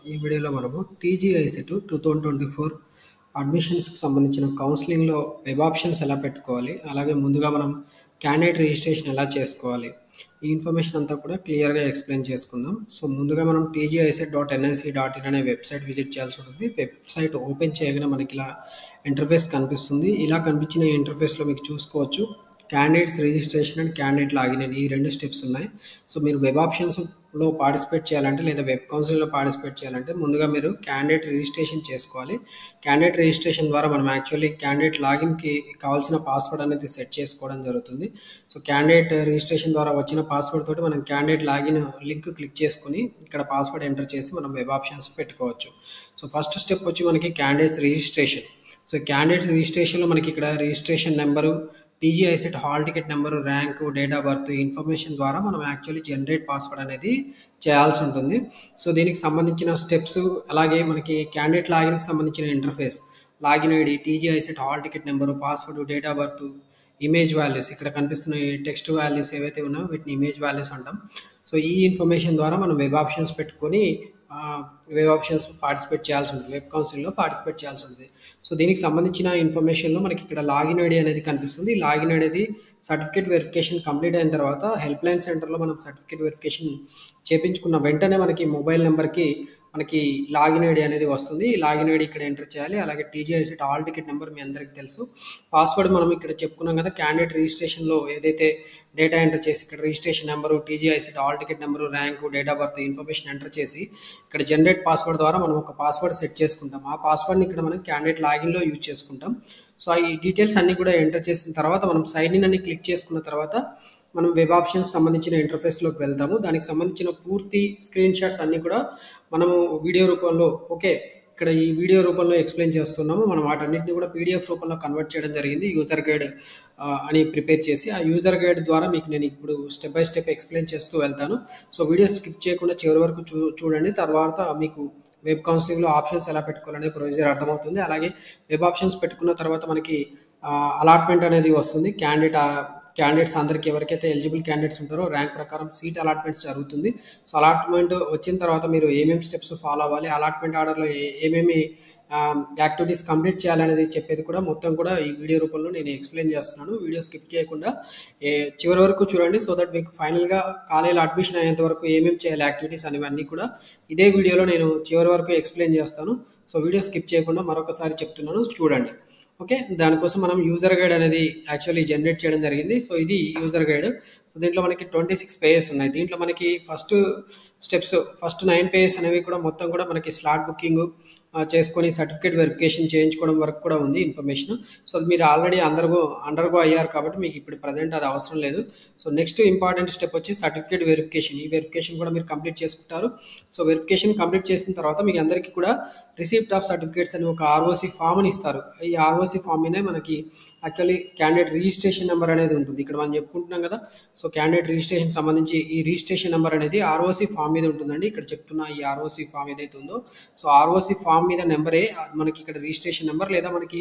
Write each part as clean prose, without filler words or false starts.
ఈ వీడియోలో మనము టీజీఐసెట్ 2024 అడ్మిషన్స్కి సంబంధించిన కౌన్సిలింగ్లో వెబ్ ఆప్షన్స్ ఎలా పెట్టుకోవాలి, అలాగే ముందుగా మనం క్యాండిడేట్ రిజిస్ట్రేషన్ ఎలా చేసుకోవాలి, ఈ ఇన్ఫర్మేషన్ అంతా కూడా క్లియర్గా ఎక్స్ప్లెయిన్ చేసుకుందాం. సో ముందుగా మనం tgiset.nic.in అనే వెబ్సైట్ విజిట్ చేయాల్సి ఉంటుంది. వెబ్సైట్ ఓపెన్ చేయగానే మనకి ఇలా ఇంటర్ఫేస్ కనిపిస్తుంది. ఇలా కనిపించిన ఈ ఇంటర్ఫేస్లో మీకు చూసుకోవచ్చు candidates registration and candidate login అని ఈ 2 స్టెప్స్ ఉన్నాయి. సో మీరు వెబ్ ఆప్షన్స్లో పార్టిసిపేట్ చేయాలంటే లేదా వెబ్ కౌన్సిలింగ్లో పార్టిసిపేట్ చేయాలంటే ముందుగా మీరు క్యాండిడేట్ రిజిస్ట్రేషన్ చేసుకోవాలి. క్యాండిడేట్ రిజిస్ట్రేషన్ ద్వారా మనం యాక్చువల్లీ క్యాండిడేట్ లాగిన్కి కావాల్సిన పాస్వర్డ్ అనేది సెట్ చేసుకోవడం జరుగుతుంది. సో క్యాండిడేట్ రిజిస్ట్రేషన్ ద్వారా వచ్చిన పాస్వర్డ్ తోటి మనం క్యాండిడేట్ లాగిన్ లింక్ క్లిక్ చేసుకుని ఇక్కడ పాస్వర్డ్ ఎంటర్ చేసి మనం వెబ్ ఆప్షన్స్ పెట్టుకోవచ్చు. సో ఫస్ట్ స్టెప్ వచ్చి మనకి క్యాండిడేట్స్ రిజిస్ట్రేషన్. సో క్యాండిడేట్స్ రిజిస్ట్రేషన్లో మనకి ఇక్కడ registration number, TGICET hall ticket number, rank, date of birth information ద్వారా మనం యాక్చువల్లీ జనరేట్ పాస్వర్డ్ అనేది చేయాల్సి ఉంటుంది. సో దీనికి సంబంధించిన స్టెప్స్, అలాగే మనకి క్యాండిడేట్ లాగిన్కి సంబంధించిన interface, login ID, TGICET hall ticket number, password, date of birth, image values, ఇక్కడ కనిపిస్తున్న టెక్స్ట్ వాల్యూస్ ఏవైతే ఉన్నాయో వీటిని ఇమేజ్ వాల్యూస్ అంటాం. సో ఈ ఇన్ఫర్మేషన్ ద్వారా మనం వెబ్ ఆప్షన్స్ పెట్టుకొని వెబ్ ఆప్షన్స్ పార్టిసిపేట్ చేయాల్సి ఉంటుంది, వెబ్ కౌన్సిలింగ్లో పార్టిసిపేట్ చేయాల్సి ఉంటుంది. సో దీనికి సంబంధించిన ఇన్ఫర్మేషన్లో మనకి ఇక్కడ లాగిన్ ఐడి అనేది కనిపిస్తుంది. Login ID certificate verification complete అయిన తర్వాత హెల్ప్ లైన్ సెంటర్లో మనం సర్టిఫికేట్ వెరిఫికేషన్ చేపించుకున్న వెంటనే మనకి మొబైల్ నెంబర్కి మనకి లాగిన్ ఐడి అనేది వస్తుంది. ఈ లాగిన్ ఐడి ఇక్కడ ఎంటర్ చేయాలి. అలాగే టీజీఐసెట్ హాల్ టికెట్ నెంబర్ మీ అందరికీ తెలుసు. పాస్వర్డ్ మనం ఇక్కడ చెప్పుకున్నాం కదా, క్యాండిడేట్ రిజిస్ట్రేషన్లో ఏదైతే డేటా ఎంటర్ చేసి ఇక్కడ registration number, TGICET hall ticket number, rank, date of birth information enter చేసి ఇక్కడ జనరేట్ పాస్వర్డ్ ద్వారా మనం ఒక పాస్వర్డ్ సెట్ చేసుకుంటాం. ఆ పాస్వర్డ్ని ఇక్కడ మనం క్యాండిడేట్ లాగిన్లో యూజ్ చేసుకుంటాం. సో ఈ డీటెయిల్స్ అన్నీ కూడా ఎంటర్ చేసిన తర్వాత మనం సైన్ ఇన్ అని క్లిక్ చేసుకున్న తర్వాత మనం వెబ్ ఆప్షన్కి సంబంధించిన ఇంటర్ఫేస్లోకి వెళ్తాము. దానికి సంబంధించిన పూర్తి స్క్రీన్ షాట్స్ అన్నీ కూడా మనము వీడియో రూపంలో, ఓకే ఇక్కడ ఈ వీడియో రూపంలో ఎక్స్ప్లెయిన్ చేస్తున్నాము. మనం వాటన్నిటిని కూడా పీడిఎఫ్ రూపంలో కన్వర్ట్ చేయడం జరిగింది. యూజర్ గైడ్ అని ప్రిపేర్ చేసి ఆ యూజర్ గైడ్ ద్వారా మీకు నేను ఇప్పుడు స్టెప్ బై స్టెప్ ఎక్స్ప్లెయిన్ చేస్తూ వెళ్తాను. సో వీడియో స్కిప్ చేయకుండా చివరి వరకు చూడండి. తర్వాత మీకు వెబ్ కౌన్సిలింగ్లో ఆప్షన్స్ ఎలా పెట్టుకోవాలనే ప్రొసీజర్ అర్థమవుతుంది. అలాగే వెబ్ ఆప్షన్స్ పెట్టుకున్న తర్వాత మనకి అలాట్మెంట్ అనేది వస్తుంది. క్యాండిడేట్స్ అందరికీ ఎవరికైతే ఎలిజిబుల్ క్యాండిడేట్స్ ఉంటారో ర్యాంక్ ప్రకారం సీట్ అలాట్మెంట్స్ జరుగుతుంది. సో అలాట్మెంట్ వచ్చిన తర్వాత మీరు ఏమేమి స్టెప్స్ ఫాలో అవ్వాలి, అలాట్మెంట్ ఆర్డర్లో ఏమేమి యాక్టివిటీస్ కంప్లీట్ చేయాలనేది చెప్పేది కూడా మొత్తం కూడా ఈ వీడియో రూపంలో నేను ఎక్స్ప్లెయిన్ చేస్తున్నాను. వీడియో స్కిప్ చేయకుండా చివరి వరకు చూడండి. సో దట్ మీకు ఫైనల్గా కాలేజీలో అడ్మిషన్ అయ్యేంత వరకు ఏమేమి చేయాలి యాక్టివిటీస్ అనేవన్నీ కూడా ఇదే వీడియోలో నేను చివరి వరకు ఎక్స్ప్లెయిన్ చేస్తాను. సో వీడియో స్కిప్ చేయకుండా మరొకసారి చెప్తున్నాను, చూడండి. ఓకే, దానికోసం మనం యూజర్ గైడ్ అనేది యాక్చువల్లీ జనరేట్ చేయడం జరిగింది. సో ఇది యూజర్ గైడ్. సో దీంట్లో మనకి 26 పేజెస్ ఉన్నాయి. దీంట్లో మనకి ఫస్ట్ 9 పేజెస్ అనేవి కూడా మొత్తం కూడా మనకి స్లాట్ బుకింగ్ చేసుకొని సర్టిఫికేట్ వెరిఫికేషన్ చేయించుకోవడం వరకు కూడా ఉంది ఇన్ఫర్మేషన్. సో అది మీరు ఆల్రెడీ అండర్గో అయ్యారు కాబట్టి మీకు ఇప్పుడు ప్రజెంట్ అది అవసరం లేదు. సో నెక్స్ట్ ఇంపార్టెంట్ స్టెప్ వచ్చి సర్టిఫికేట్ వెరిఫికేషన్. ఈ వెరిఫికేషన్ కూడా మీరు కంప్లీట్ చేసుకుంటారు. సో వెరిఫికేషన్ కంప్లీట్ చేసిన తర్వాత మీకు అందరికీ కూడా రిసిప్ట్ ఆఫ్ సర్టిఫికేట్స్ అని ఒక ఆర్ఓసి ఫామ్ని ఇస్తారు. ఈ ఆర్ఓసి ఫామ్ మీదే మనకి యాక్చువల్లీ క్యాండిడేట్ రిజిస్ట్రేషన్ నెంబర్ అనేది ఉంటుంది. ఇక్కడ మనం చెప్పుకుంటున్నాం కదా, సో క్యాండిడేట్ రిజిస్ట్రేషన్ సంబంధించి ఈ రిజిస్ట్రేషన్ నెంబర్ అనేది ఆర్ఓసి ఫామ్ మీద ఉంటుందండి. ఇక్కడ చెప్తున్న ఈ ఆర్ఓసి ఫామ్ ఏదైతే ఉందో, సో ఆర్ఓసి ఫామ్ మీద నెంబరే మనకి ఇక్కడ రిజిస్ట్రేషన్ నెంబర్. లేదా మనకి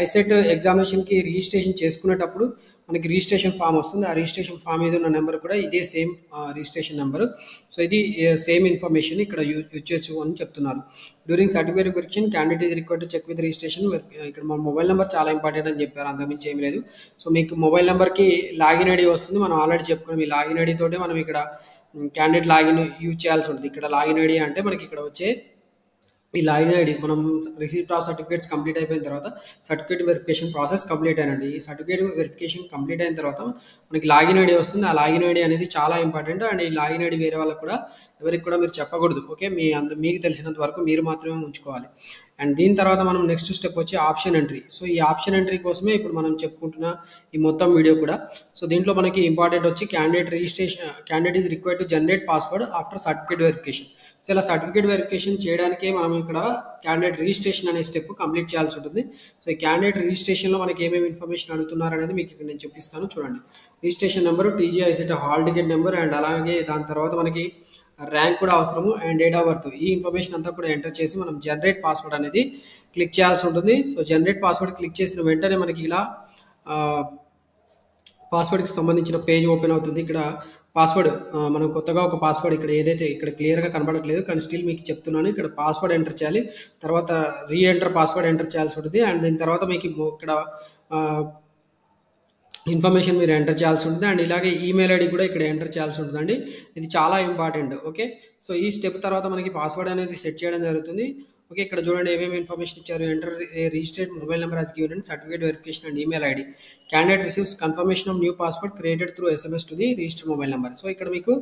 ఐసెట్ ఎగ్జామినేషన్కి రిజిస్ట్రేషన్ చేసుకునేటప్పుడు మనకి రిజిస్ట్రేషన్ ఫామ్ వస్తుంది. ఆ రిజిస్ట్రేషన్ ఫామ్ మీద ఉన్న నెంబర్ కూడా ఇదే సేమ్ రిజిస్ట్రేషన్ నెంబర్. సో ఇది సేమ్ ఇన్ఫర్మేషన్ ఇక్కడ యూజ్ చేసుకో అని చెప్తున్నారు. During certificate verification candidate is required to check with registration. ఇక్కడ మన మొబైల్ నెంబర్ చాలా ఇంపార్టెంట్ అని చెప్పారు, అంతకుమించి ఏం లేదు. సో మీకు మొబైల్ నెంబర్కి లాగిన్ ఐడి వస్తుంది. మనం ఆల్రెడీ చెప్పుకున్నాం, ఈ లాగిన్ ఐడి తోటే మనం ఇక్కడ క్యాండిడేట్ లాగిన్ యూజ్ చేయాల్సి ఉంటుంది. ఇక్కడ లాగిన్ ఐడి అంటే మనకి ఇక్కడ వచ్చే ఈ లాగిన్ ఐడి మనం రిసిప్ట్ ఆఫ్ సర్టిఫికేట్స్ కంప్లీట్ అయిపోయిన తర్వాత సర్టిఫికేట్ వెరిఫికేషన్ ప్రాసెస్ కంప్లీట్ అయినండి. ఈ సర్టిఫికేట్ వెరిఫికేషన్ కంప్లీట్ అయిన తర్వాత మనకి లాగిన్ ఐడి వస్తుంది. ఆ లాగిన్ ఐడి అనేది చాలా ఇంపార్టెంట్. అండ్ ఈ లాగిన్ ఐడి వేరే వాళ్ళకి కూడా ఎవరికి కూడా మీరు చెప్పకూడదు. ఓకే, మీకు తెలిసినంత వరకు మీరు మాత్రమే ఉంచుకోవాలి. అండ్ దీని తర్వాత మనం నెక్స్ట్ స్టెప్ వచ్చి ఆప్షన్ ఎంట్రీ. సో ఈ ఆప్షన్ ఎంట్రీ కోసమే ఇప్పుడు మనం చెప్పుకుంటున్న ఈ మొత్తం వీడియో కూడా. సో దీంట్లో మనకి ఇంపార్టెంట్ వచ్చి candidate is required to generate password after certificate verification. So ఇలా సర్టిఫికేట్ వెరిఫికేషన్ చేయడానికే మనం ఇక్కడ క్యాండిడేట్ రిజిస్ట్రేషన్ అనే స్టెప్ కంప్లీట్ చేయాల్సి ఉంటుంది. సో ఈ క్యాండిడేట్ రిజిస్ట్రేషన్లో మనకి ఏమేమి ఇన్ఫర్మేషన్ అడుగుతున్నారు అనేది మీకు ఇక్కడ నేను చూపిస్తాను, చూడండి. Registration number, TGICET hall ticket number, and అలాగే దాని తర్వాత మనకి ర్యాంక్ కూడా అవసరము, అండ్ డేట్ ఆఫ్ బర్త్. ఈ ఇన్ఫర్మేషన్ అంతా కూడా ఎంటర్ చేసి మనం జనరేట్ పాస్వర్డ్ అనేది క్లిక్ చేయాల్సి ఉంటుంది. సో జనరేట్ పాస్వర్డ్ క్లిక్ చేసిన వెంటనే మనకి ఇలా పాస్వర్డ్కి సంబంధించిన పేజ్ ఓపెన్ అవుతుంది. ఇక్కడ పాస్వర్డ్ మనం కొత్తగా ఒక పాస్వర్డ్ ఇక్కడ ఏదైతే ఇక్కడ క్లియర్‌గా కనబడట్లేదు. కానీ స్టిల్ మీకు చెప్తున్నాను. ఇక్కడ పాస్వర్డ్ ఎంటర్ చేయాలి. తర్వాత ఎంటర్ పాస్వర్డ్ ఎంటర్ చేయాల్సి ఉంటుంది. అండ్ దీని తర్వాత మీకు ఇక్కడ ఆహ్, ఇన్ఫర్మేషన్ మీరు ఎంటర్ చేయాల్సి ఉంటుంది. అండ్ ఇలాగే ఈమెయిల్ ఐడి కూడా ఇక్కడ ఎంటర్ చేయాల్సి ఉంటుందండి. ఇది చాలా ఇంపార్టెంట్. ఓకే. సో ఈ స్టెప్ తర్వాత మనకి పాస్వర్డ్ అనేది సెట్ చేయడం జరుగుతుంది. ఓకే. ఇక్కడ చూడండి ఏమేమి ఇన్ఫర్మేషన్ ఇచ్చారు. Enter a registered mobile number as given and certificate verification and email ID. Candidate receives confirmation of new password created through SMS to the registered mobile number. So ఇక్కడ మీకు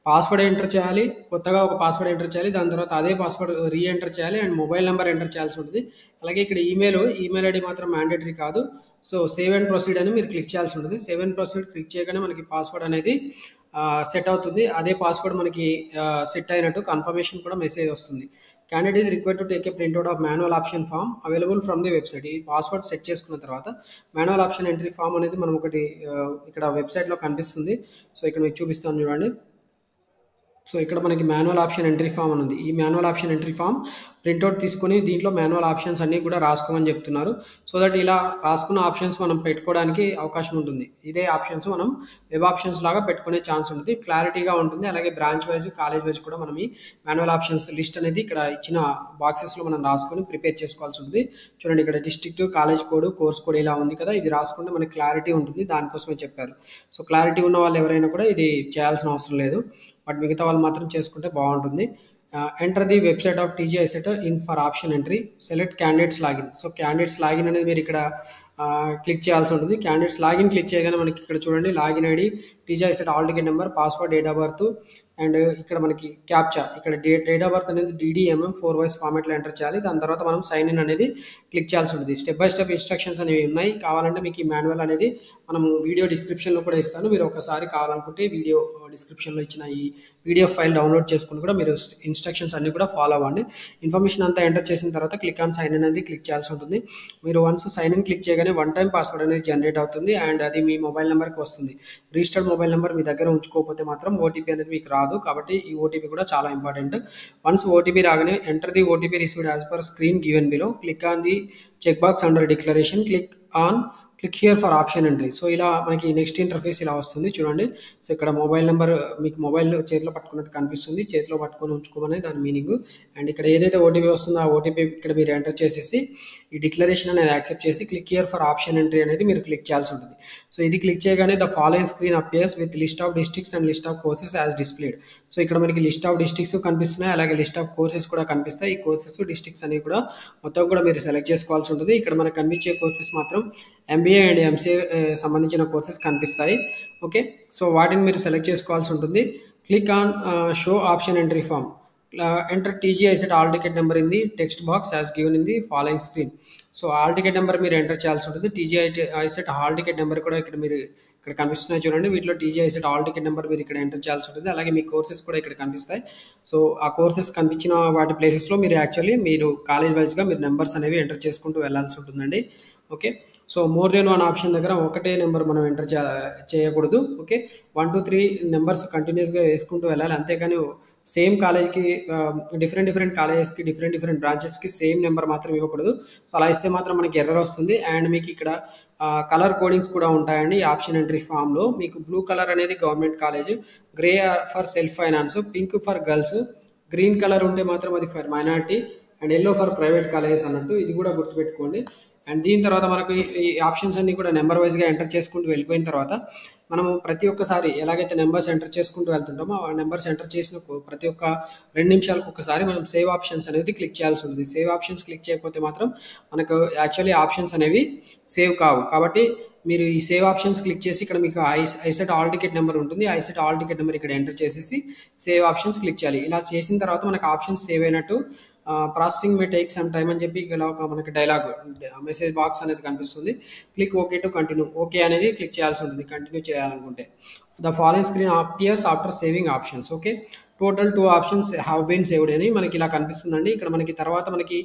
password enter చేయాలి. కొత్తగా ఒక password enter చేయాలి. దాని తర్వాత అదే password enter చేయాలి. అండ్ మొబైల్ నెంబర్ ఎంటర్ చేయాల్సి ఉంటుంది. అలాగే ఇక్కడ ఈమెయిల్ ఐడి మాత్రం మ్యాండేటరీ కాదు. సో సేవ్ అండ్ ప్రొసీడ్ అని మీరు క్లిక్ చేయాల్సి ఉంటుంది. సేవ్ అండ్ ప్రొసీడ్ క్లిక్ చేయగానే మనకి పాస్వర్డ్ అనేది సెట్ అవుతుంది. అదే పాస్వర్డ్ మనకి సెట్ అయినట్టు కన్ఫర్మేషన్ కూడా మెసేజ్ వస్తుంది. Candidate is required to take a printout of manual option form available from the website. ఈ పాస్వర్డ్ సెట్ చేసుకున్న తర్వాత మాన్యువల్ ఆప్షన్ ఎంట్రీ ఫామ్ అనేది మనం ఒకటి ఇక్కడ వెబ్సైట్లో కనిపిస్తుంది. సో ఇక్కడ మీకు చూపిస్తాను చూడండి. సో ఇక్కడ మనకి మాన్యువల్ ఆప్షన్ ఎంట్రీ ఫామ్ అని ఉంది. ఈ manual option entry form printout తీసుకొని దీంట్లో మాన్యువల్ ఆప్షన్స్ అన్నీ కూడా రాసుకోమని చెప్తున్నారు. సో దట్ ఇలా రాసుకున్న ఆప్షన్స్ మనం పెట్టుకోవడానికి అవకాశం ఉంటుంది. ఇదే ఆప్షన్స్ మనం వెబ్ ఆప్షన్స్ లాగా పెట్టుకునే ఛాన్స్ ఉంటుంది. క్లారిటీగా ఉంటుంది. అలాగే బ్రాంచ్ వైజ్ కాలేజ్ వైజ్ కూడా మనం ఈ మాన్యువల్ ఆప్షన్స్ లిస్ట్ అనేది ఇక్కడ ఇచ్చిన బాక్సెస్లో మనం రాసుకొని ప్రిపేర్ చేసుకోవాల్సి ఉంటుంది. చూడండి ఇక్కడ district, college code, course code ఇలా ఉంది కదా. ఇది రాసుకుంటే మనకి క్లారిటీ ఉంటుంది. దానికోసమే చెప్పారు. సో క్లారిటీ ఉన్న వాళ్ళు ఎవరైనా కూడా ఇది చేయాల్సిన అవసరం లేదు. బట్ మిగతా వాళ్ళు మాత్రం చేసుకుంటే బాగుంటుంది. Enter the website of TG ICET in for option entry. Select candidates login. So candidates login అనేది మీరు ఇక్కడ క్లిక్ చేయాల్సి ఉంటుంది. క్యాండిడేట్స్ లాగిన్ క్లిక్ చేయగానే మనకి ఇక్కడ చూడండి login ID, TG ICET hall ticket number, password, date of birth and ఇక్కడ మనకి క్యాప్చా. ఇక్కడ డేట్ ఆఫ్ బర్త్ అనేది DDMM 4 వాయిస్ ఫార్మాట్లో ఎంటర్ చేయాలి. దాని తర్వాత మనం సైన్ ఇన్ అనేది క్లిక్ చేయాల్సి ఉంటుంది. స్టెప్ బై స్టెప్ ఇన్స్ట్రక్షన్స్ అనేవి ఉన్నాయి. కావాలంటే మీకు ఈ మాన్యువల్ అనేది మనం వీడియో డిస్క్రిప్షన్లో కూడా ఇస్తాను. మీరు ఒకసారి కావాలనుకుంటే వీడియో డిస్క్రిప్షన్లో ఇచ్చిన ఈ PDF ఫైల్ డౌన్లోడ్ చేసుకుని కూడా మీరు ఇన్స్ట్రక్షన్స్ అన్ని కూడా ఫాలో అవ్వండి. ఇన్ఫర్మేషన్ అంతా ఎంటర్ చేసిన తర్వాత క్లిక్ ఆన్ సైన్ ఇన్ అనేది క్లిక్ చేయాల్సి ఉంటుంది. మీరు వన్స్ సైన్ ఇన్ క్లిక్ చేయగానే వన్ టైం పాస్వర్డ్ అనేది జనరేట్ అవుతుంది. అండ్ అది మీ మొబైల్ నెంబర్కి వస్తుంది. రిజిస్టర్డ్ మొబైల్ నెంబర్ మీ దగ్గర ఉంచుకోకపోతే మాత్రం ఓటీపీ అనేది మీకు రాదు. కాబట్టి ఈ ఓటీపీ కూడా చాలా ఇంపార్టెంట్. వన్స్ ఓటీపీ రాగానే enter the OTP received as per screen given below. Click on the check box under declaration. Click here for option entry. So ఇలా మనకి నెక్స్ట్ ఇంటర్ఫేస్ ఇలా వస్తుంది చూడండి. సో ఇక్కడ మొబైల్ నెంబర్ మీకు మొబైల్ చేతిలో పట్టుకున్నట్టు కనిపిస్తుంది. చేతిలో పట్టుకొని ఉంచుకోమని దాని మీనింగ్. అండ్ ఇక్కడ ఏదైతే ఓటీపీ వస్తుందో ఆ ఓటీపీ ఇక్కడ మీరు ఎంటర్ చేసేసి ఈ డిక్లరేషన్ అనేది యాక్సెప్ట్ చేసి click here for option entry అనేది మీరు క్లిక్ చేయాల్సి ఉంటుంది. సో ఇది క్లిక్ చేయగానే the following screen appears with list of districts and list of courses as displayed. So ఇక్కడ మనకి లిస్ట్ ఆఫ్ డిస్ట్రిక్ట్స్ కనిపిస్తున్నాయి. అలాగే లిస్ట్ ఆఫ్ కోర్సెస్ కూడా కనిపిస్తాయి. ఈ కోర్సెస్ డిస్ట్రిక్ట్స్ అనేవి కూడా మొత్తం కూడా మీరు సెలెక్ట్ చేసుకోవాల్సి ఉంటుంది. ఇక్కడ మనకు కనిపించే కోర్సెస్ మాత్రం MBA అండ్ MCA సంబంధించిన కోర్సెస్ కనిపిస్తాయి. ఓకే. సో వాటిని మీరు సెలెక్ట్ చేసుకోవాల్సి ఉంటుంది. Click on show option entry form. Enter TG ICET hall ticket number in the text box as given in the following screen. So hall ticket number మీరు enter చేయాల్సి ఉంటుంది. TG ICET hall ticket number కూడా ఇక్కడ కనిపిస్తున్నాయి చూడండి. వీటిలో TG ICET hall ticket number మీరు ఇక్కడ ఎంటర్ చేయాల్సి ఉంటుంది. అలాగే మీ కోర్సెస్ కూడా ఇక్కడ కనిపిస్తాయి. సో ఆ కోర్సెస్ కనిపించిన వాటి ప్లేసెస్లో మీరు కాలేజ్ వైజ్గా మీరు నెంబర్స్ అనేవి ఎంటర్ చేసుకుంటూ వెళ్ళాల్సి ఉంటుందండి. Okay. So more than one option దగ్గర ఒకటే నెంబర్ మనం ఎంటర్ చేయకూడదు. ఓకే. 1 2 3 నెంబర్స్ కంటిన్యూస్గా వేసుకుంటూ వెళ్ళాలి. అంతేగాని సేమ్ కాలేజ్కి డిఫరెంట్ కాలేజెస్కి డిఫరెంట్ బ్రాంచెస్కి సేమ్ నెంబర్ మాత్రం ఇవ్వకూడదు. సో అలా ఇస్తే మాత్రం మనకి ఎర్రర్ వస్తుంది. అండ్ మీకు ఇక్కడ కలర్ కోడింగ్స్ కూడా ఉంటాయండి. ఈ ఆప్షన్ ఎంట్రీ ఫామ్లో మీకు బ్లూ కలర్ అనేది government college, grey for self finance, pink for girls, green colour ఉంటే మాత్రం అది for minority and yellow for private colleges అన్నట్టు. ఇది కూడా గుర్తుపెట్టుకోండి. అండ్ దీని తర్వాత మనకు ఈ ఆప్షన్స్ అన్నీ కూడా నెంబర్ వైజ్గా ఎంటర్ చేసుకుంటూ వెళ్ళిపోయిన తర్వాత మనము ప్రతి ఒక్కసారి ఎలాగైతే నెంబర్స్ ఎంటర్ చేసుకుంటూ వెళ్తుంటామో ఆ నెంబర్స్ ఎంటర్ చేసిన ప్రతి ఒక్క 2 నిమిషాలకు ఒకసారి మనం సేవ్ ఆప్షన్స్ అనేది క్లిక్ చేయాల్సి ఉంటుంది. సేవ్ ఆప్షన్స్ క్లిక్ చేయకపోతే మాత్రం మనకు యాక్చువల్లీ ఆప్షన్స్ అనేవి సేవ్ కావు. కాబట్టి మీరు ఈ సేవ్ ఆప్షన్స్ క్లిక్ చేసి ఇక్కడ మీకు ఐసెట్ హాల్ టికెట్ నెంబర్ ఉంటుంది. ఐసెట్ హాల్ టికెట్ నెంబర్ ఇక్కడ ఎంటర్ చేసేసి సేవ్ ఆప్షన్స్ క్లిక్ చేయాలి. ఇలా చేసిన తర్వాత మనకు ఆప్షన్స్ సేవ్ అయినట్టు processing may take some time అని చెప్పి ఇలా ఒక మనకి డైలాగ్ మెసేజ్ బాక్స్ అనేది కనిపిస్తుంది. Click okay to continue. Okay అనేది క్లిక్ చేయాల్సి ఉంటుంది కంటిన్యూ చేయాలనుకుంటే. The following screen appears after saving options. Okay. Total 2 options have been saved అని మనకి ఇలా కనిపిస్తుందండి. ఇక్కడ మనకి తర్వాత మనకి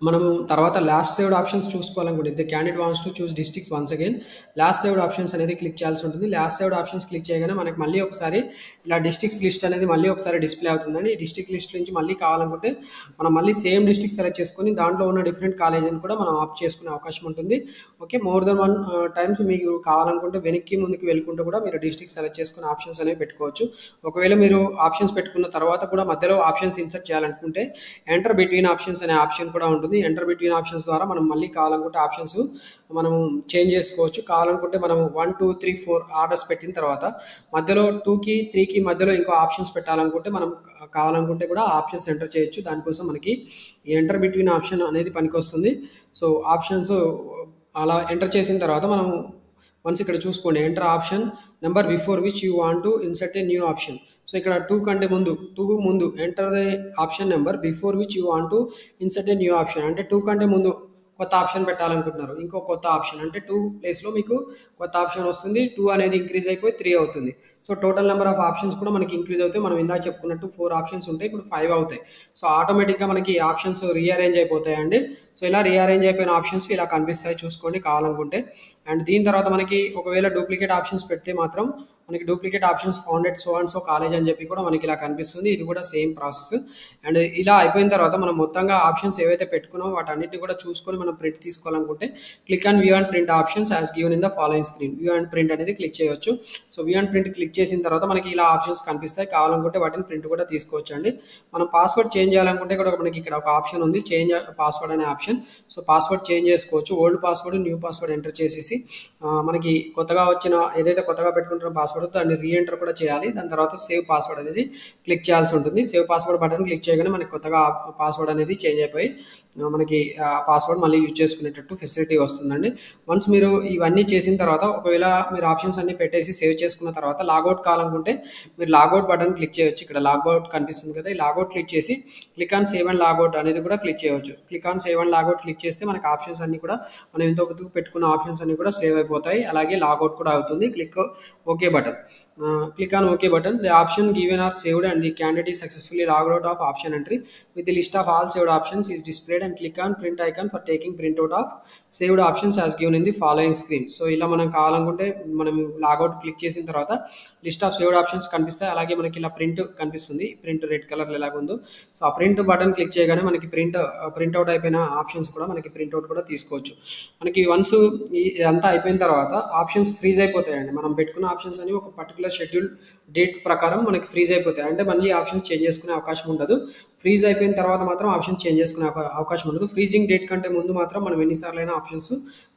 మనము తర్వాత లాస్ట్ సేవ్డ్ ఆప్షన్స్ చూసుకోవాలనుకుంటే the candidate wants to choose districts once again last saved options అనేది క్లిక్ చేయాల్సి ఉంటుంది. లాస్ట్ సేవ్డ్ ఆప్షన్స్ క్లిక్ చేయగానే మనకి మళ్ళీ ఒకసారి ఇలా డిస్ట్రిక్ట్స్ లిస్ట్ అనేది మళ్ళీ ఒకసారి డిస్ప్లే అవుతుందండి. ఈ డిస్ట్రిక్ట్ లిస్ట్ నుంచి మళ్ళీ కావాలనుకుంటే మనం మళ్ళీ సేమ్ డిస్ట్రిక్ట్ సెలెక్ట్ చేసుకొని దాంట్లో ఉన్న డిఫరెంట్ కాలేజీని కూడా మనం ఆప్ట్ చేసుకునే అవకాశం ఉంటుంది. ఓకే, మోర్ దెన్ 1 టైమ్స్ మీకు కావాలనుకుంటే వెనక్కి ముందుకు వెళ్ళుకుంటూ కూడా మీరు డిస్ట్రిక్ట్ సెలెక్ట్ చేసుకుని ఆప్షన్స్ అనేవి పెట్టుకోవచ్చు. ఒకవేళ మీరు ఆప్షన్స్ పెట్టుకున్న తర్వాత కూడా మధ్యలో ఆప్షన్స్ ఇన్సర్ట్ చేయాలనుకుంటే ఎంటర్ బిట్వీన్ ఆప్షన్స్ అనే ఆప్షన్ కూడా ఉంటుంది. ఎంటర్ బిట్వీన్ ఆప్షన్స్ ద్వారా మనం మళ్ళీ కావాలనుకుంటే ఆప్షన్స్ మనం చేంజ్ చేసుకోవచ్చు. కావాలనుకుంటే మనం 1 2 3 4 ఆర్డర్స్ పెట్టిన తర్వాత మధ్యలో 2కి 3కి మధ్యలో ఇంకో ఆప్షన్స్ పెట్టాలనుకుంటే మనం కావాలనుకుంటే కూడా ఆప్షన్స్ ఎంటర్ చేయొచ్చు. దానికోసం మనకి ఈ ఎంటర్ బిట్వీన్ ఆప్షన్ అనేది పనికొస్తుంది. సో ఆప్షన్స్ అలా ఎంటర్ చేసిన తర్వాత మనం వన్స్ ఇక్కడ చూసుకోండి, enter option number before which you want to insert a new option. So ఇక్కడ 2 ముందు enter the option number before which you want to insert a new option అంటే 2 కంటే ముందు కొత్త ఆప్షన్ పెట్టాలనుకుంటున్నారు. ఇంకో కొత్త ఆప్షన్ అంటే 2 ప్లేస్లో మీకు కొత్త ఆప్షన్ వస్తుంది. 2 అనేది ఇంక్రీజ్ అయిపోయి 3 అవుతుంది. So total number of options కూడా మనకి ఇంక్రీజ్ అవుతాయి. మనం ఇందాక చెప్పుకున్నట్టు 4 ఆప్షన్స్ ఉంటాయి, ఇప్పుడు 5 అవుతాయి. సో ఆటోమేటిక్గా మనకి ఆప్షన్స్ రీఅరేంజ్ అయిపోతాయండి. సో ఇలా రీఅరేంజ్ అయిపోయిన ఆప్షన్స్ ఇలా కనిపిస్తాయి, చూసుకోండి కావాలనుకుంటే. అండ్ దీని తర్వాత మనకి ఒకవేళ డూప్లికేట్ ఆప్షన్స్ పెడితే మాత్రం మనకి duplicate options founded so and so college అని చెప్పి కూడా మనకి ఇలా కనిపిస్తుంది. ఇది కూడా సేమ్ ప్రాసెస్. అండ్ ఇలా అయిపోయిన తర్వాత మనం మొత్తంగా ఆప్షన్స్ ఏవైతే పెట్టుకున్నామో వాటన్నిటిని కూడా చూసుకొని మనం ప్రింట్ తీసుకోవాలనుకుంటే click on view and print options as given in the following screen. View and print అనేది క్లిక్ చేయొచ్చు. So view and print click చేసిన తర్వాత మనకి ఇలా ఆప్షన్స్ కనిపిస్తాయి. కావాలనుకుంటే వాటిని ప్రింట్ కూడా తీసుకోవచ్చు అండి. మనం పాస్వర్డ్ చేంజ్ చేయాలనుకుంటే కూడా మనకి ఇక్కడ ఒక ఆప్షన్ ఉంది, చేంజ్ పాస్వర్డ్ అనే ఆప్షన్. సో పాస్వర్డ్ చేంజ్ చేసుకోవచ్చు. Old password new password enter చేసేసి మనకి కొత్తగా వచ్చిన ఏదైతే కొత్తగా పెట్టుకుంటున్న పాస్వర్డ్ దాన్ని రీఎంటర్ కూడా చేయాలి. దాని తర్వాత సేవ్ పాస్వర్డ్ అనేది క్లిక్ చేయాల్సి ఉంటుంది. సేవ్ పాస్వర్డ్ బటన్ క్లిక్ చేయగానే మనకి కొత్తగా పాస్వర్డ్ అనేది చేంజ్ అయిపోయి మనకి పాస్వర్డ్ మళ్ళీ యూజ్ చేసుకునేటట్టు ఫెసిలిటీ వస్తుందండి. వన్స్ మీరు ఇవన్నీ చేసిన తర్వాత ఒకవేళ మీరు ఆప్షన్స్ అన్ని పెట్టేసి సేవ్ చేసుకున్న తర్వాత లాగౌట్ కావాలనుకుంటే మీరు లాగౌట్ బటన్ క్లిక్ చేయొచ్చు. ఇక్కడ లాగౌట్ కనిపిస్తుంది కదా, ఈ లాగౌట్ క్లిక్ చేసి click on save and logout అనేది కూడా క్లిక్ చేయవచ్చు. Click on save and logout click చేస్తే మనకి ఆప్షన్స్ అన్ని కూడా మనం ఎంతో పెట్టుకున్న ఆప్షన్స్ అన్ని కూడా సేవ్ అయిపోతాయి. అలాగే లాగౌట్ కూడా అవుతుంది. Click okay button. Click on OK button. The option given are saved and the candidate is successfully logged out of option entry. With the list of all saved options is displayed and click on print icon for taking printout of saved options as given in the following screen. So ఇలా మనం కావాలనుకుంటే మనం logout click చేసిన తర్వాత list of saved options కనిపిస్తాయి. అలాగే మనకి ఇలా ప్రింట్ కనిపిస్తుంది, ప్రింట్ రెడ్ కలర్ ఎలాగుందో. సో ఆ ప్రింట్ బటన్ క్లిక్ చేయగానే మనకి ప్రింట్అవుట్ అయిపోయిన ఆప్షన్స్ కూడా మనకి ప్రింట్అవుట్ కూడా తీసుకోవచ్చు. మనకి వన్స్ ఇదంతా అయిపోయిన తర్వాత ఆప్షన్స్ ఫ్రీజ్ అయిపోతాయండి. మనం పెట్టుకున్న ఆప్షన్స్ అని ఒక పర్టికులర్ షెడ్యూల్ డేట్ ప్రకారం మనకి ఫ్రీజ్ అయిపోతాయి. అంటే మళ్ళీ ఆప్షన్స్ చేంజ్ చేసుకునే అవకాశం ఉండదు. ఫ్రీజ్ అయిపోయిన తర్వాత మాత్రం ఆప్షన్ చేంజ్ చేసుకునే అవకాశం ఉండదు. ఫ్రీజింగ్ డేట్ కంటే ముందు మాత్రం మనం ఎన్నిసార్లు అయినా ఆప్షన్స్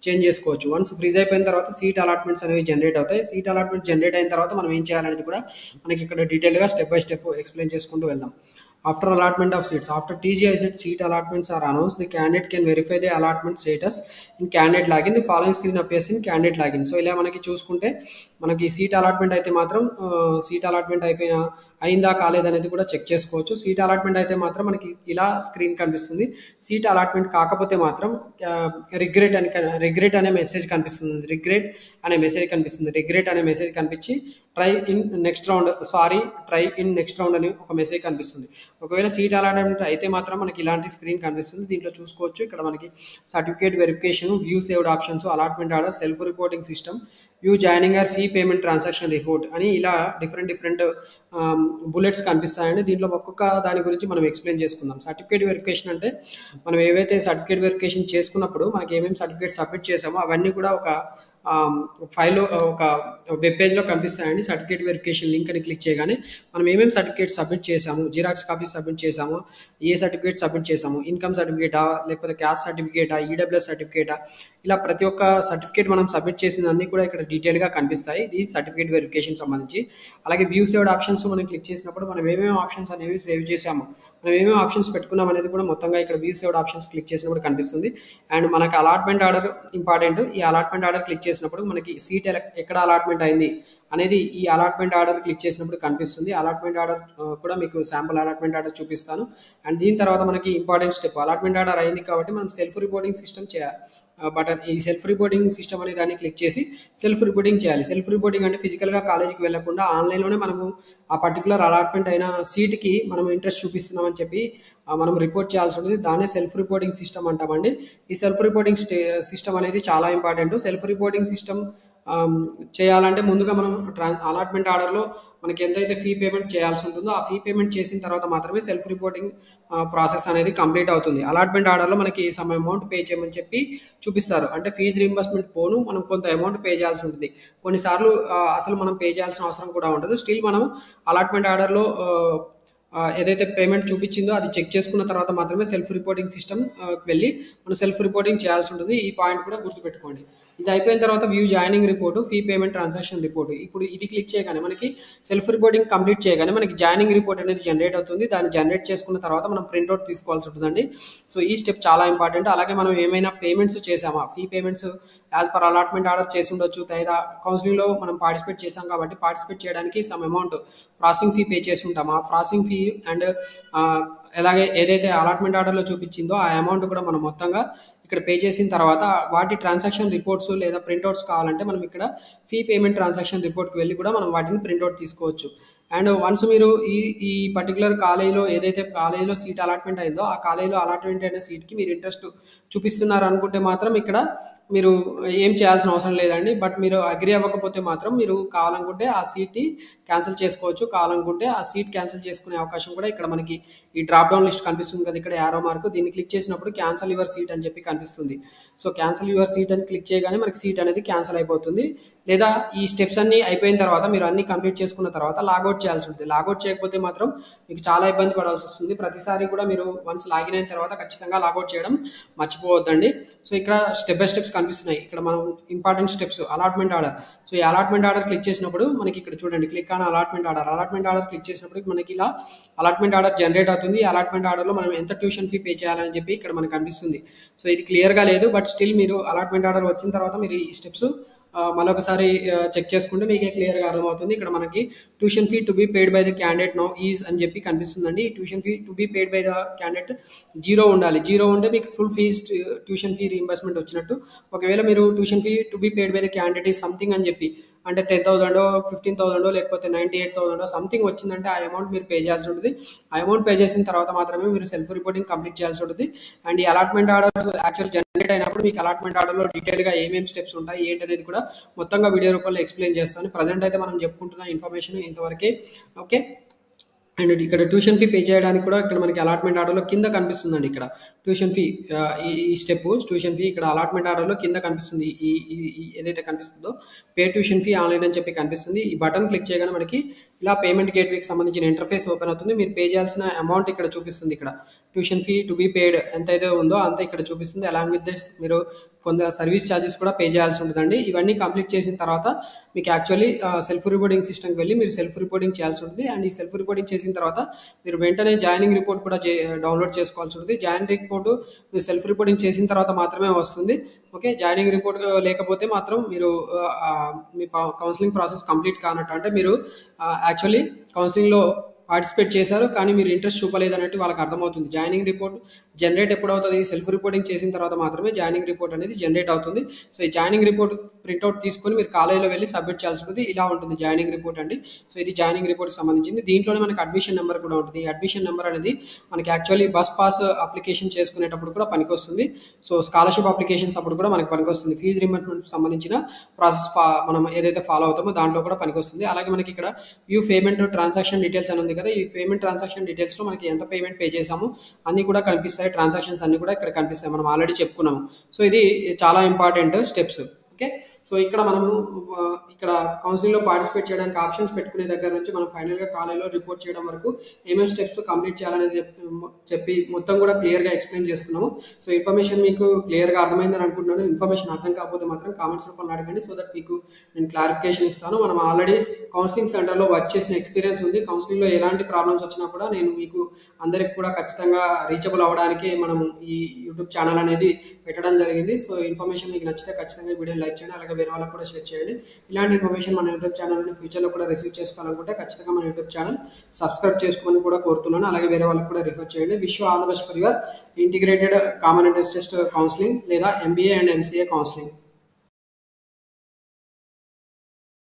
చేంజ్ చేసుకోవచ్చు. వన్స్ ఫ్రీజ్ అయిపోయిన తర్వాత సీట్ అలాట్మెంట్స్ అనేవి జనరేట్ అవుతాయి. సీట్ అలాట్మెంట్ జనరేట్ అయిన తర్వాత మనం ఏం చేయాలనేది కూడా మనకి ఇక్కడ డీటెయిల్గా స్టెప్ బై స్టెప్ ఎక్స్ప్లెయిన్ చేసుకుంటూ వెళ్దాం. After allotment of seats, after TGIZ seat allotments are announced, the candidate can verify the allotment status in candidate login. The following screen appears in candidate login. So ఇలా మనకి చూసుకుంటే మనకి seat allotment అయితే మాత్రం seat allotment అయిందా కాలేదనేది కూడా check చేసుకోవచ్చు. Seat allotment అయితే మాత్రం మనకి ఇలా స్క్రీన్ కనిపిస్తుంది. సీట్ అలాట్మెంట్ కాకపోతే మాత్రం రిగ్రెట్ అనే మెసేజ్ కనిపిస్తుంది. రిగ్రెట్ అనే మెసేజ్ కనిపించి ట్రై ఇన్ నెక్స్ట్ రౌండ్ అని ఒక మెసేజ్ కనిపిస్తుంది. ఒకవేళ సీట్ అలాట్మెంట్ అయితే మాత్రం మనకి ఇలాంటి స్క్రీన్ కనిపిస్తుంది. దీంట్లో చూసుకోవచ్చు ఇక్కడ మనకి certificate verification, view saved options, allotment order, self reporting system, view joining or fee payment transaction report అని ఇలా డిఫరెంట్ బుల్లెట్స్ కనిపిస్తాయండి. దీంట్లో ఒక్కొక్క దాని గురించి మనం ఎక్స్ప్లెయిన్ చేసుకుందాం. సర్టిఫికేట్ వెరిఫికేషన్ అంటే మనం ఏవైతే సర్టిఫికేట్ వెరిఫికేషన్ చేసుకున్నప్పుడు మనకి ఏమేమి సర్టిఫికేట్ సబ్మిట్ చేసామో అవన్నీ కూడా ఒక ఫైల్లో ఒక వెబ్ పేజ్లో కనిపిస్తాయండి. సర్టిఫికేట్ వెరిఫికేషన్ లింక్ అని క్లిక్ చేయగానే మనం ఏమేమి సర్టిఫికేట్ సబ్మిట్ చేసాము, జిరాక్స్ కాపీస్ సబ్మిట్ చేసాము, ఏ సర్టిఫికేట్ సబ్మిట్ చేసాము, ఇన్కమ్ సర్టిఫికేటా లేకపోతే క్యాస్ట్ సర్టిఫికేటా, ఈడబ్ల్యూఎస్ సర్టిఫికేటా, ఇలా ప్రతి ఒక్క సర్టిఫికేట్ మనం సబ్మిట్ చేసినవన్నీ కూడా ఇక్కడ డీటెయిల్గా కనిపిస్తాయి. ఇది సర్టిఫికేట్ వెరిఫికేషన్ సంబంధించి. అలాగే వ్యూ సేవ్డ్ ఆప్షన్స్ మనం క్లిక్ చేసినప్పుడు మనం ఏమేమి ఆప్షన్స్ అనేవి సేవ్ చేసాము, మనం ఏమేమి ఆప్షన్స్ పెట్టుకున్నాం అనేది కూడా మొత్తంగా ఇక్కడ వ్యూ సేవ్డ్ ఆప్షన్స్ క్లిక్ చేసినప్పుడు కనిపిస్తుంది. అండ్ మనకు అలాట్మెంట్ ఆర్డర్ ఇంపార్టెంట్. ఈ అలాట్మెంట్ ఆర్డర్ క్లిక్ చేసినప్పుడు మనకి సీట్ ఎక్కడ అలాట్మెంట్ అయింది అనేది ఈ అలాట్మెంట్ ఆర్డర్ క్లిక్ చేసినప్పుడు కనిపిస్తుంది. అలాట్మెంట్ ఆర్డర్ కూడా మీకు శాంపుల్ అలాట్మెంట్ ఆర్డర్ చూపిస్తాను. అండ్ దీని తర్వాత మనకి ఇంపార్టెంట్ స్టెప్ అలాట్మెంట్ ఆర్డర్ అయింది కాబట్టి మనం సెల్ఫ్ రిపోర్టింగ్ సిస్టమ్ చేయాలి. బటన్ ఈ సెల్ఫ్ రిపోర్టింగ్ సిస్టమ్ అనే దాన్ని క్లిక్ చేసి సెల్ఫ్ రిపోర్టింగ్ చేయాలి. సెల్ఫ్ రిపోర్టింగ్ అంటే ఫిజికల్గా కాలేజీకి వెళ్ళకుండా ఆన్లైన్లోనే మనము ఆ పర్టికులర్ అలాట్మెంట్ అయిన సీట్కి మనం ఇంట్రెస్ట్ చూపిస్తున్నామని చెప్పి మనం రిపోర్ట్ చేయాల్సి ఉంటుంది. దాన్నే సెల్ఫ్ రిపోర్టింగ్ సిస్టమ్ అంటామండి. ఈ సెల్ఫ్ రిపోర్టింగ్ సిస్టమ్ అనేది చాలా ఇంపార్టెంట్. సెల్ఫ్ రిపోర్టింగ్ సిస్టమ్ చేయాలంటే ముందుగా మనం అలాట్మెంట్ ఆర్డర్లో మనకి ఎంతైతే ఫీ పేమెంట్ చేయాల్సి ఉంటుందో ఆ ఫీ పేమెంట్ చేసిన తర్వాత మాత్రమే సెల్ఫ్ రిపోర్టింగ్ ప్రాసెస్ అనేది కంప్లీట్ అవుతుంది. అలాట్మెంట్ ఆర్డర్లో మనకి సమ్ అమౌంట్ పే చేయమని చెప్పి చూపిస్తారు. అంటే ఫీజు రీయింబర్స్మెంట్ పోను మనం కొంత అమౌంట్ పే చేయాల్సి ఉంటుంది. కొన్నిసార్లు అసలు మనం పే చేయాల్సిన అవసరం కూడా ఉండదు. స్టిల్ మనం అలాట్మెంట్ ఆర్డర్లో ఏదైతే పేమెంట్ చూపించిందో అది చెక్ చేసుకున్న తర్వాత మాత్రమే సెల్ఫ్ రిపోర్టింగ్ సిస్టమ్కి వెళ్ళి మనం సెల్ఫ్ రిపోర్టింగ్ చేయాల్సి ఉంటుంది. ఈ పాయింట్ కూడా గుర్తుపెట్టుకోండి. ఇది అయిపోయిన తర్వాత view joining report, fee payment transaction report. ఇప్పుడు ఇది క్లిక్ చేయగానే మనకి సెల్ఫ్ రిపోర్టింగ్ కంప్లీట్ చేయగానే మనకి జాయినింగ్ రిపోర్ట్ అనేది జనరేట్ అవుతుంది. దాన్ని జనరేట్ చేసుకున్న తర్వాత మనం ప్రింట్అవుట్ తీసుకోవాల్సి ఉంటుందండి. సో ఈ స్టెప్ చాలా ఇంపార్టెంట్. అలాగే మనం ఏమైనా పేమెంట్స్ చేసామా, fee payments as per allotment order చేసి ఉండొచ్చు, లేదా కౌన్సిలింగ్లో మనం పార్టిసిపేట్ చేసాం కాబట్టి పార్టిసిపేట్ చేయడానికి some amount processing fee pay చేసి ఉంటాం. ఆ ప్రాసెసింగ్ ఫీ అండ్ అలాగే ఏదైతే అలాట్మెంట్ ఆర్డర్లో చూపించిందో ఆ అమౌంట్ కూడా మనం మొత్తంగా ఇక్కడ పే చేసిన తర్వాత వాటి ట్రాన్సాక్షన్ రిపోర్ట్స్ లేదా ప్రింట్అవుట్స్ కావాలంటే మనం ఇక్కడ ఫీ పేమెంట్ ట్రాన్సాక్షన్ రిపోర్ట్కి వెళ్ళి కూడా మనం వాటిని ప్రింట్అవుట్ తీసుకోవచ్చు. అండ్ వన్స్ మీరు ఈ పర్టికులర్ కాలేజీలో ఏదైతే కాలేజీలో సీట్ అలాట్మెంట్ అయిందో ఆ కాలేజీలో అలాట్మెంట్ అయిన సీట్కి మీరు ఇంట్రెస్ట్ చూపిస్తున్నారు అనుకుంటే మాత్రం ఇక్కడ మీరు ఏం చేయాల్సిన అవసరం లేదండి. బట్ మీరు అగ్రి అవ్వకపోతే మాత్రం మీరు కావాలనుకుంటే ఆ సీట్ని క్యాన్సిల్ చేసుకోవచ్చు. కావాలనుకుంటే ఆ సీట్ క్యాన్సిల్ చేసుకునే అవకాశం కూడా ఇక్కడ మనకి ఈ డ్రాప్ డౌన్ లిస్ట్ కనిపిస్తుంది కదా, ఇక్కడ యారో మార్క్, దీన్ని క్లిక్ చేసినప్పుడు క్యాన్సిల్ యువర్ సీట్ అని చెప్పి కనిపిస్తుంది. సో క్యాన్సిల్ యువర్ సీట్ అని క్లిక్ చేయగానే మనకి సీట్ అనేది క్యాన్సిల్ అయిపోతుంది. లేదా ఈ స్టెప్స్ అన్ని అయిపోయిన తర్వాత మీరు అన్ని కంప్లీట్ చేసుకున్న తర్వాత లాగౌట్ చేయాల్సి ఉంటుంది. లాగౌట్ చేయకపోతే మాత్రం మీకు చాలా ఇబ్బంది పడాల్సి వస్తుంది. ప్రతిసారి కూడా మీరు వన్స్ లాగిన్ అయిన తర్వాత ఖచ్చితంగా లాగౌట్ చేయడం మర్చిపోవద్దండి. సో ఇక్కడ స్టెప్ బై స్టెప్స్ కనిపిస్తున్నాయి. ఇక్కడ మనం important steps allotment order. So ఈ అలాట్మెంట్ ఆర్డర్ క్లిక్ చేసినప్పుడు మనకి ఇక్కడ చూడండి click on allotment order. Allotment order click చేసినప్పుడు మనకి ఇలా అలాట్మెంట్ ఆర్డర్ జనరేట్ అవుతుంది. ఈ అలాట్మెంట్ ఆర్డర్లో మనం ఎంత ట్యూషన్ ఫీ పే చేయాలని చెప్పి ఇక్కడ మనకు కనిపిస్తుంది. సో ఇది క్లియర్గా లేదు, బట్ స్టిల్ మీరు అలాట్మెంట్ ఆర్డర్ వచ్చిన తర్వాత మీరు ఈ స్టెప్స్ మరొకసారి చెక్ చేసుకుంటే మీకు క్లియర్గా అర్థమవుతుంది. ఇక్కడ మనకి tuition fee to be paid by the candidate now is అని చెప్పి కనిపిస్తుందండి. Tuition fee to be paid by the candidate 0 ఉండాలి. 0 ఉంటే మీకు full fees tuition fee reimbursement వచ్చినట్టు. ఒకవేళ మీరు tuition fee to be paid by the candidate is something అని చెప్పి అంటే 10,000 15,000 లేకపోతే 98,000 సంథింగ్ వచ్చిందంటే ఆ అమౌంట్ మీరు పే చేయాల్సి ఉంటుంది. ఆ అమౌంట్ పే చేసిన తర్వాత మాత్రమే మీరు సెల్ఫ్ రిపోర్టింగ్ కంప్లీట్ చేయాల్సి ఉంటుంది. అండ్ ఈ అలాట్మెంట్ ఆర్డర్ యాక్చువల్ జనరేట్ అయినప్పుడు మీకు అలాట్మెంట్ ఆర్డర్లో డీటెయిల్గా ఏమేమి స్టెప్స్ ఉంటాయి ఏంటి అనేది కూడా మొత్తంగా వీడియో రూపంలో ఎక్స్ప్లెయిన్ చేస్తాను. ప్రజెంట్ అయితే మనం చెప్పుకుంటున్న ఇన్ఫర్మేషన్ ఇంతవరకే. ఓకే, అండ్ ఇక్కడ ట్యూషన్ ఫీ పే చేయడానికి కూడా ఇక్కడ మనకి అలాట్మెంట్ ఆర్డర్లో కింద కనిపిస్తుందండి. ఇక్కడ ట్యూషన్ ఫీ ఈ స్టెప్ ట్యూషన్ ఫీ ఇక్కడ అలాట్మెంట్ ఆర్డర్లో కింద కనిపిస్తుంది. ఏదైతే కనిపిస్తుందో పే ట్యూషన్ ఫీ ఆన్లైన్ అని చెప్పి కనిపిస్తుంది. ఈ బటన్ క్లిక్ చేయగానే మనకి ఇలా పేమెంట్ గేట్వేకి సంబంధించిన ఇంటర్ఫేస్ ఓపెన్ అవుతుంది. మీరు పే చేయాల్సిన అమౌంట్ ఇక్కడ చూపిస్తుంది. ఇక్కడ tuition fee to be paid ఎంతైతే ఉందో అంత ఇక్కడ చూపిస్తుంది. అలాంగ్ విత్ దిస్ మీరు కొంత సర్వీస్ ఛార్జెస్ కూడా పే చేయాల్సి ఉంటుందండి. ఇవన్నీ కంప్లీట్ చేసిన తర్వాత మీకు యాక్చువల్లీ సెల్ఫ్ రిపోర్టింగ్ సిస్టమ్కి వెళ్ళి మీరు సెల్ఫ్ రిపోర్టింగ్ చేయాల్సి ఉంటుంది. అండ్ ఈ సెల్ఫ్ రిపోర్టింగ్ చేసిన తర్వాత మీరు వెంటనే జాయినింగ్ రిపోర్ట్ కూడా డౌన్లోడ్ చేసుకోవాల్సి ఉంటుంది. జాయినింగ్ రిపోర్ట్ మీరు సెల్ఫ్ రిపోర్టింగ్ చేసిన తర్వాత మాత్రమే వస్తుంది. ఓకే, జాయినింగ్ రిపోర్ట్ లేకపోతే మాత్రం మీరు మీ కౌన్సిలింగ్ ప్రాసెస్ కంప్లీట్ కానట్టు. అంటే మీరు యాక్చువల్లీ కౌన్సిలింగ్లో పార్టిసిపేట్ చేశారు కానీ మీరు ఇంట్రెస్ట్ చూపలేదు అన్నట్టు వాళ్ళకి అర్థమవుతుంది. జాయినింగ్ రిపోర్ట్ జనరేట్ ఎప్పుడు అవుతుంది? సెల్ఫ్ రిపోర్టింగ్ చేసిన తర్వాత మాత్రమే జాయినింగ్ రిపోర్ట్ అనేది జనరేట్ అవుతుంది. సో ఈ జాయినింగ్ రిపోర్ట్ ప్రింట్అవుట్ తీసుకొని మీరు కాలేజీలో వెళ్ళి సబ్మిట్ చేయాల్సి ఉంటుంది. ఇలా ఉంటుంది జాయినింగ్ రిపోర్ట్ అండి. సో ఇది జాయినింగ్ రిపోర్ట్కి సంబంధించింది. దీంట్లోనే మనకి అడ్మిషన్ నెంబర్ కూడా ఉంటుంది. ఈ అడ్మిషన్ నెంబర్ అనేది మనకి యాక్చువల్లీ బస్ పాస్ అప్లికేషన్ చేసుకునేటప్పుడు కూడా పనికొస్తుంది. సో స్కాలర్షిప్ అప్లికేషన్స్ అప్పుడు కూడా మనకి పనికొస్తుంది. ఫీజు రీయింబర్స్మెంట్ సంబంధించిన ప్రాసెస్ మనం ఏదైతే ఫాలో అవుతామో దాంట్లో కూడా పనికొస్తుంది. అలాగే మనకి ఇక్కడ వ్యూ పేమెంట్ ట్రాన్సాక్షన్ డీటెయిల్స్ అని ఉంది కదా, ఈ పేమెంట్ ట్రాన్సాక్షన్ డీటెయిల్స్లో మనకి ఎంత పేమెంట్ పే చేసాము అన్నీ కూడా కనిపిస్తాయి. ట్రాన్సాక్షన్స్ అన్నీ కూడా ఇక్కడ కనిపిస్తాయి. మనం ఆల్రెడీ చెప్పుకున్నాము. సో ఇది చాలా ఇంపార్టెంట్ స్టెప్స్. ఓకే, సో ఇక్కడ మనము ఇక్కడ కౌన్సిలింగ్లో పార్టిసిపేట్ చేయడానికి ఆప్షన్స్ పెట్టుకునే దగ్గర నుంచి మనం ఫైనల్గా కాలేజీలో రిపోర్ట్ చేయడం వరకు ఏమేమి స్టెప్స్ కంప్లీట్ చేయాలనేది చెప్పి మొత్తం కూడా క్లియర్గా ఎక్స్ప్లెయిన్ చేసుకున్నాము. సో ఇన్ఫర్మేషన్ మీకు క్లియర్గా అర్థమైందని అనుకుంటున్నాను. ఇన్ఫర్మేషన్ అర్థం కాకపోతే మాత్రం కామెంట్స్ రూపంలో అడగండి, సో దట్ మీకు నేను క్లారిఫికేషన్ ఇస్తాను. మనం ఆల్రెడీ కౌన్సిలింగ్ సెంటర్లో వర్క్ చేసిన ఎక్స్పీరియన్స్ ఉంది. కౌన్సిలింగ్లో ఎలాంటి ప్రాబ్లమ్స్ వచ్చినా కూడా నేను మీకు అందరికి కూడా ఖచ్చితంగా రీచబుల్ అవ్వడానికి మనం ఈ యూట్యూబ్ ఛానల్ అనేది పెట్టడం జరిగింది. సో ఇన్ఫర్మేషన్ మీకు నచ్చితే ఖచ్చితంగా వీడియో లైక్ లైక్ చేయండి, అలాగే వేరే వాళ్ళకి కూడా షేర్ చేయండి. ఇలాంటి ఇన్ఫర్మేషన్ మన యూట్యూబ్ ఛానల్ని ఫ్యూచర్లో కూడా రిసీవ్ చేసుకోవాలనుకుంటే ఖచ్చితంగా మన యూట్యూబ్ ఛానల్ సబ్స్క్రైబ్ చేసుకోమని కూడా కోరుతున్నాను. అలాగే వేరే వాళ్ళకి కూడా రిఫర్ చేయండి. Wish you all the best for your integrated common entrance test counselling లేదా MBA అండ్ MCA కౌన్సిలింగ్.